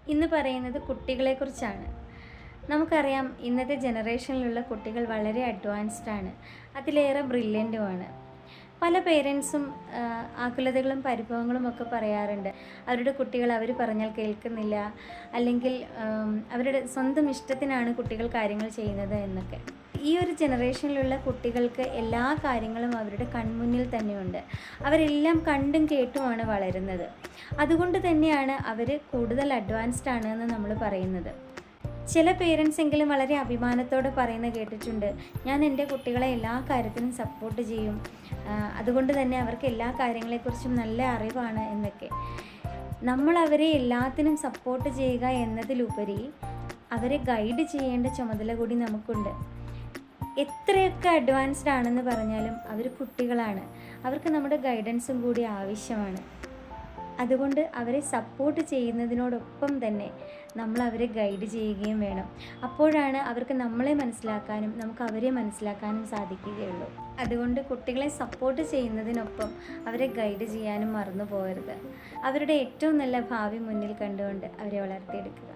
ഇന്ന് പറയുന്നത് കുട്ടികളെക്കുറിച്ചാണ്. നമുക്കറിയാം, ഇന്നത്തെ ജനറേഷനിലുള്ള കുട്ടികൾ വളരെ അഡ്വാൻസ്ഡ് ആണ്, അതിലേറെ ബ്രില്യൻറ്റുമാണ്. പല പേരൻസും ആകുലതകളും പരിഭവങ്ങളും ഒക്കെ പറയാറുണ്ട്. അവരുടെ കുട്ടികൾ അവർ പറഞ്ഞാൽ കേൾക്കുന്നില്ല, അല്ലെങ്കിൽ അവരുടെ സ്വന്തം ഇഷ്ടത്തിനാണ് കുട്ടികൾ കാര്യങ്ങൾ ചെയ്യുന്നത് എന്നൊക്കെ. ഈ ഒരു ജനറേഷനിലുള്ള കുട്ടികൾക്ക് എല്ലാ കാര്യങ്ങളും അവരുടെ കൺമുന്നിൽ തന്നെയുണ്ട്. അവരെല്ലാം കണ്ടും കേട്ടുമാണ് വളരുന്നത്. അതുകൊണ്ട് തന്നെയാണ് അവർ കൂടുതൽ അഡ്വാൻസ്ഡ് ആണ് എന്ന് നമ്മൾ പറയുന്നത്. ചില പേരൻസ് എങ്കിലും വളരെ അഭിമാനത്തോടെ പറയുന്നത് കേട്ടിട്ടുണ്ട്, ഞാൻ എൻ്റെ കുട്ടികളെ എല്ലാ കാര്യത്തിനും സപ്പോർട്ട് ചെയ്യും, അതുകൊണ്ട് തന്നെ അവർക്ക് എല്ലാ കാര്യങ്ങളെക്കുറിച്ചും നല്ല അറിവാണ് എന്നൊക്കെ. നമ്മൾ അവരെ എല്ലാത്തിനും സപ്പോർട്ട് ചെയ്യുക എന്നതിലുപരി അവരെ ഗൈഡ് ചെയ്യേണ്ട ചുമതല കൂടി നമുക്കുണ്ട്. എത്രയൊക്കെ അഡ്വാൻസ്ഡ് ആണെന്ന് പറഞ്ഞാലും അവർ കുട്ടികളാണ്. അവർക്ക് നമ്മുടെ ഗൈഡൻസും കൂടി ആവശ്യമാണ്. അതുകൊണ്ട് അവരെ സപ്പോർട്ട് ചെയ്യുന്നതിനോടൊപ്പം തന്നെ നമ്മൾ അവരെ ഗൈഡ് ചെയ്യുകയും വേണം. അപ്പോഴാണ് അവർക്ക് നമ്മളെ മനസ്സിലാക്കാനും നമുക്ക് അവരെ മനസ്സിലാക്കാനും സാധിക്കുകയുള്ളൂ. അതുകൊണ്ട് കുട്ടികളെ സപ്പോർട്ട് ചെയ്യുന്നതിനൊപ്പം അവരെ ഗൈഡ് ചെയ്യാനും മറന്നു പോകരുത്. അവരുടെ ഏറ്റവും നല്ല ഭാവി മുന്നിൽ കണ്ടുകൊണ്ട് അവരെ വളർത്തിയെടുക്കുക.